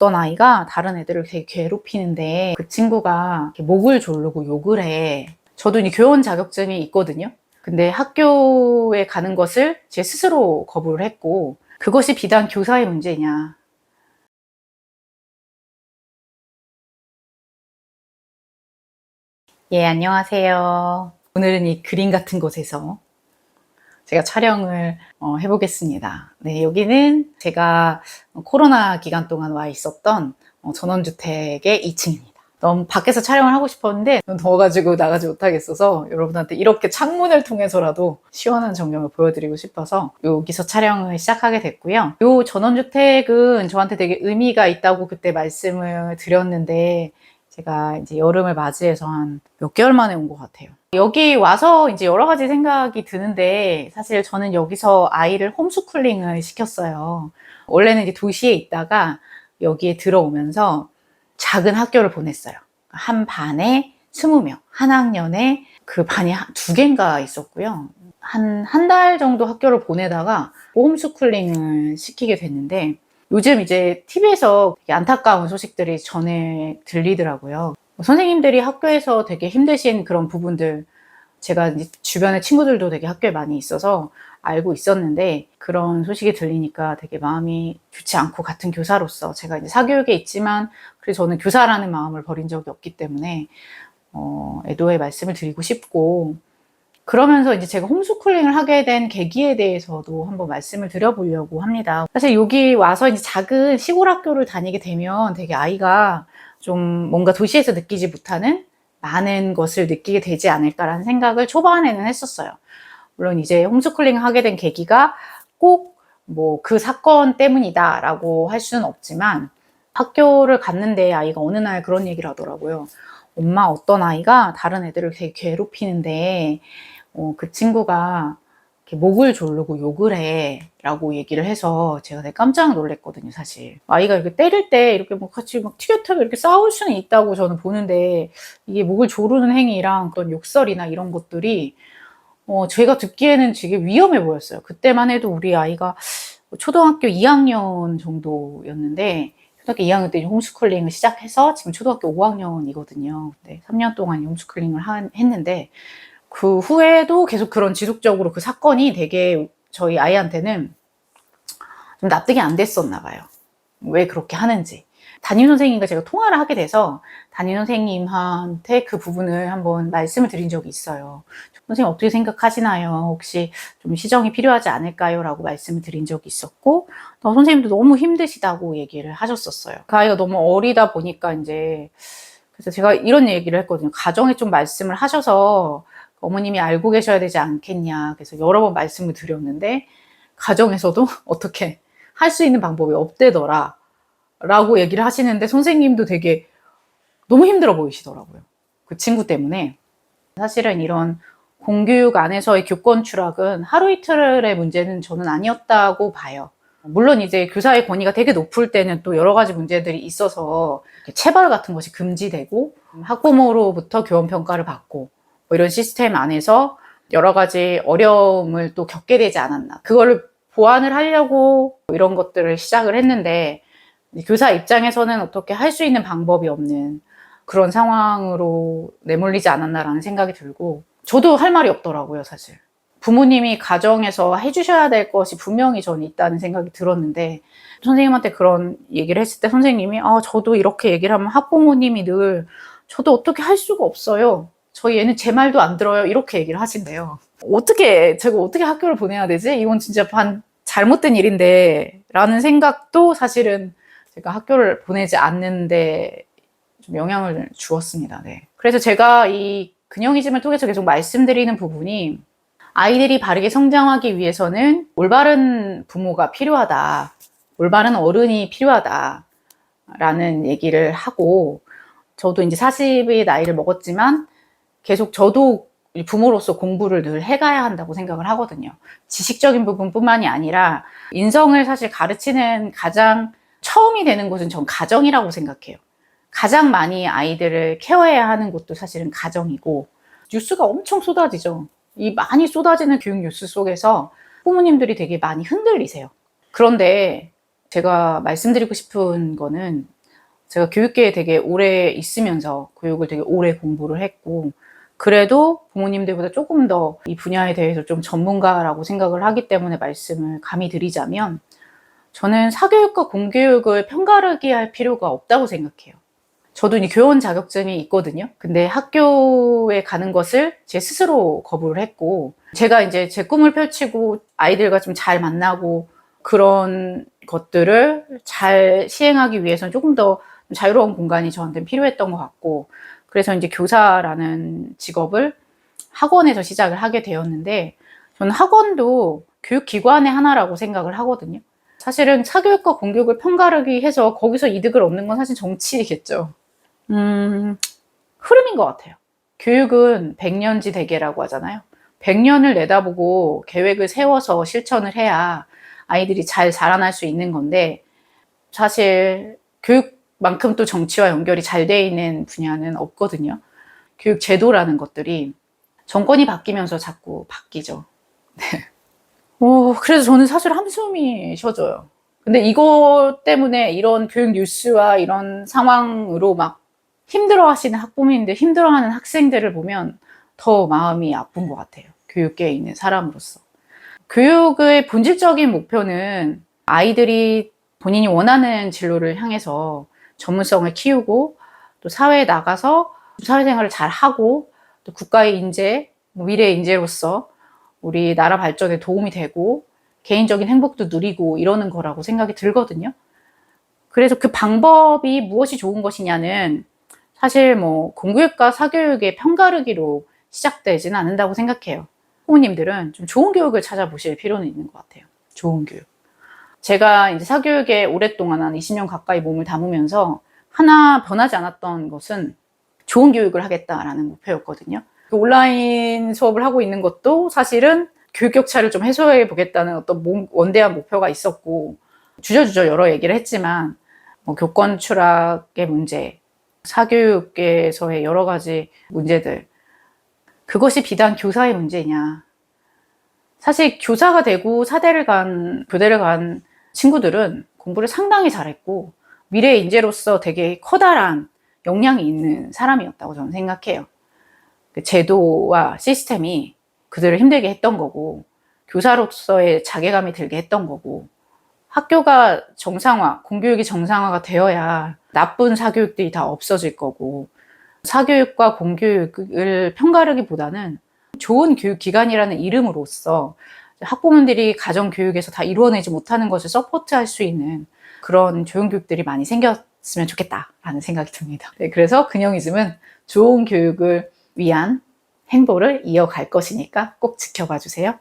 어떤 아이가 다른 애들을 되게 괴롭히는데 그 친구가 목을 조르고 욕을 해. 저도 이제 교원 자격증이 있거든요. 근데 학교에 가는 것을 제 스스로 거부를 했고, 그것이 비단 교사의 문제냐. 예, 안녕하세요. 오늘은 이 그림 같은 곳에서 제가 촬영을 해보겠습니다. 네, 여기는 제가 코로나 기간 동안 와 있었던 전원주택의 2층입니다. 너무 밖에서 촬영을 하고 싶었는데 너무 더워가지고 나가지 못하겠어서 여러분한테 이렇게 창문을 통해서라도 시원한 전경을 보여드리고 싶어서 여기서 촬영을 시작하게 됐고요. 이 전원주택은 저한테 되게 의미가 있다고 그때 말씀을 드렸는데, 제가 이제 여름을 맞이해서 한 몇 개월 만에 온 것 같아요. 여기 와서 이제 여러 가지 생각이 드는데, 사실 저는 여기서 아이를 홈스쿨링을 시켰어요. 원래는 이제 도시에 있다가 여기에 들어오면서 작은 학교를 보냈어요. 한 반에 20명, 한 학년에 그 반이 2개인가 있었고요. 한 달 정도 학교를 보내다가 홈스쿨링을 시키게 됐는데, 요즘 이제 TV에서 안타까운 소식들이 전해 들리더라고요. 선생님들이 학교에서 되게 힘드신 그런 부분들, 제가 이제 주변에 친구들도 되게 학교에 많이 있어서 알고 있었는데, 그런 소식이 들리니까 되게 마음이 좋지 않고, 같은 교사로서 제가 이제 사교육에 있지만 그래서 저는 교사라는 마음을 버린 적이 없기 때문에 애도의 말씀을 드리고 싶고, 그러면서 이제 제가 홈스쿨링을 하게 된 계기에 대해서도 한번 말씀을 드려보려고 합니다. 사실 여기 와서 이제 작은 시골 학교를 다니게 되면 되게 아이가 좀 뭔가 도시에서 느끼지 못하는 많은 것을 느끼게 되지 않을까라는 생각을 초반에는 했었어요. 물론 이제 홈스쿨링을 하게 된 계기가 꼭 뭐 그 사건 때문이다라고 할 수는 없지만, 학교를 갔는데 아이가 어느 날 그런 얘기를 하더라고요. 엄마, 어떤 아이가 다른 애들을 되게 괴롭히는데 그 친구가 이렇게 목을 조르고 욕을 해 라고 얘기를 해서 제가 되게 깜짝 놀랐거든요. 사실 아이가 이렇게 때릴 때 이렇게 뭐 같이 막 티격태격 이렇게 싸울 수는 있다고 저는 보는데, 이게 목을 조르는 행위랑 그런 욕설이나 이런 것들이 제가 듣기에는 되게 위험해 보였어요. 그때만 해도 우리 아이가 초등학교 2학년 정도였는데, 초등학교 2학년 때 홈스쿨링을 시작해서 지금 초등학교 5학년이거든요. 네, 3년 동안 홈스쿨링을 했는데, 그 후에도 계속 그런 지속적으로 그 사건이 되게 저희 아이한테는 좀 납득이 안 됐었나 봐요. 왜 그렇게 하는지. 담임 선생님과 제가 통화를 하게 돼서 담임 선생님한테 그 부분을 한번 말씀을 드린 적이 있어요. 선생님 어떻게 생각하시나요? 혹시 좀 시정이 필요하지 않을까요? 라고 말씀을 드린 적이 있었고, 선생님도 너무 힘드시다고 얘기를 하셨었어요. 그 아이가 너무 어리다 보니까 이제, 그래서 제가 이런 얘기를 했거든요. 가정에 좀 말씀을 하셔서 어머님이 알고 계셔야 되지 않겠냐. 그래서 여러 번 말씀을 드렸는데, 가정에서도 어떻게 할 수 있는 방법이 없대더라 라고 얘기를 하시는데, 선생님도 되게 너무 힘들어 보이시더라고요. 그 친구 때문에. 사실은 이런 공교육 안에서의 교권 추락은 하루 이틀의 문제는 저는 아니었다고 봐요. 물론 이제 교사의 권위가 되게 높을 때는 또 여러 가지 문제들이 있어서 체벌 같은 것이 금지되고, 학부모로부터 교원 평가를 받고, 뭐 이런 시스템 안에서 여러 가지 어려움을 또 겪게 되지 않았나. 그거를 보완을 하려고 이런 것들을 시작을 했는데, 교사 입장에서는 어떻게 할 수 있는 방법이 없는 그런 상황으로 내몰리지 않았나라는 생각이 들고, 저도 할 말이 없더라고요, 사실. 부모님이 가정에서 해주셔야 될 것이 분명히 저는 있다는 생각이 들었는데, 선생님한테 그런 얘기를 했을 때 선생님이 저도 이렇게 얘기를 하면 학부모님이 늘 저도 어떻게 할 수가 없어요. 저희 애는 제 말도 안 들어요. 이렇게 얘기를 하신대요. 제가 어떻게 학교를 보내야 되지? 이건 진짜 잘못된 일인데 라는 생각도 사실은 제가 학교를 보내지 않는데 좀 영향을 주었습니다. 네. 그래서 제가 이 근영이즘을 통해서 계속 말씀드리는 부분이, 아이들이 바르게 성장하기 위해서는 올바른 부모가 필요하다, 올바른 어른이 필요하다 라는 얘기를 하고, 저도 이제 40의 나이를 먹었지만 계속 저도 부모로서 공부를 늘 해가야 한다고 생각을 하거든요. 지식적인 부분뿐만이 아니라 인성을 사실 가르치는 가장 처음이 되는 곳은 전 가정이라고 생각해요. 가장 많이 아이들을 케어해야 하는 곳도 사실은 가정이고, 뉴스가 엄청 쏟아지죠. 이 많이 쏟아지는 교육 뉴스 속에서 부모님들이 되게 많이 흔들리세요. 그런데 제가 말씀드리고 싶은 거는 제가 교육계에 되게 오래 있으면서 교육을 되게 오래 공부를 했고 그래도 부모님들보다 조금 더 이 분야에 대해서 좀 전문가라고 생각을 하기 때문에 말씀을 감히 드리자면 저는 사교육과 공교육을 편가르기 할 필요가 없다고 생각해요. 저도 이제 교원 자격증이 있거든요. 근데 학교에 가는 것을 제 스스로 거부를 했고 제가 이제 제 꿈을 펼치고 아이들과 좀 잘 만나고 그런 것들을 잘 시행하기 위해서는 조금 더 자유로운 공간이 저한테는 필요했던 것 같고 그래서 이제 교사라는 직업을 학원에서 시작을 하게 되었는데 저는 학원도 교육기관의 하나라고 생각을 하거든요. 사실은 사교육과 공교육을 편가르기 해서 거기서 이득을 얻는 건 사실 정치이겠죠. 흐름인 것 같아요. 교육은 백년지 대계라고 하잖아요. 100년을 내다보고 계획을 세워서 실천을 해야 아이들이 잘 자라날 수 있는 건데 사실 교육만큼 또 정치와 연결이 잘 돼 있는 분야는 없거든요. 교육 제도라는 것들이 정권이 바뀌면서 자꾸 바뀌죠. 네. 그래서 저는 사실 한숨이 쉬어져요. 근데 이것 때문에 이런 교육 뉴스와 이런 상황으로 막 힘들어 하시는 학부모님들, 힘들어 하는 학생들을 보면 더 마음이 아픈 것 같아요. 교육계에 있는 사람으로서. 교육의 본질적인 목표는 아이들이 본인이 원하는 진로를 향해서 전문성을 키우고 또 사회에 나가서 사회생활을 잘 하고 또 국가의 인재, 미래의 인재로서 우리나라 발전에 도움이 되고 개인적인 행복도 누리고 이러는 거라고 생각이 들거든요. 그래서 그 방법이 무엇이 좋은 것이냐는 사실 뭐 공교육과 사교육의 편가르기로 시작되지는 않는다고 생각해요. 부모님들은 좀 좋은 교육을 찾아보실 필요는 있는 것 같아요. 좋은 교육. 제가 이제 사교육에 오랫동안 한 20년 가까이 몸을 담으면서 하나 변하지 않았던 것은 좋은 교육을 하겠다라는 목표였거든요. 온라인 수업을 하고 있는 것도 사실은 교육 격차를 좀 해소해 보겠다는 어떤 원대한 목표가 있었고 주저주저 여러 얘기를 했지만 뭐 교권 추락의 문제, 사교육계에서의 여러 가지 문제들 그것이 비단 교사의 문제냐. 사실 교사가 되고 교대를 간 친구들은 공부를 상당히 잘했고 미래의 인재로서 되게 커다란 역량이 있는 사람이었다고 저는 생각해요. 그 제도와 시스템이 그들을 힘들게 했던 거고 교사로서의 자괴감이 들게 했던 거고 학교가 정상화, 공교육이 정상화가 되어야 나쁜 사교육들이 다 없어질 거고 사교육과 공교육을 편가르기보다는 좋은 교육기관이라는 이름으로써 학부모들이 가정교육에서 다 이루어내지 못하는 것을 서포트할 수 있는 그런 좋은 교육들이 많이 생겼으면 좋겠다라는 생각이 듭니다. 네, 그래서 근영이즘은 좋은 교육을 위한 행보를 이어갈 것이니까 꼭 지켜봐 주세요.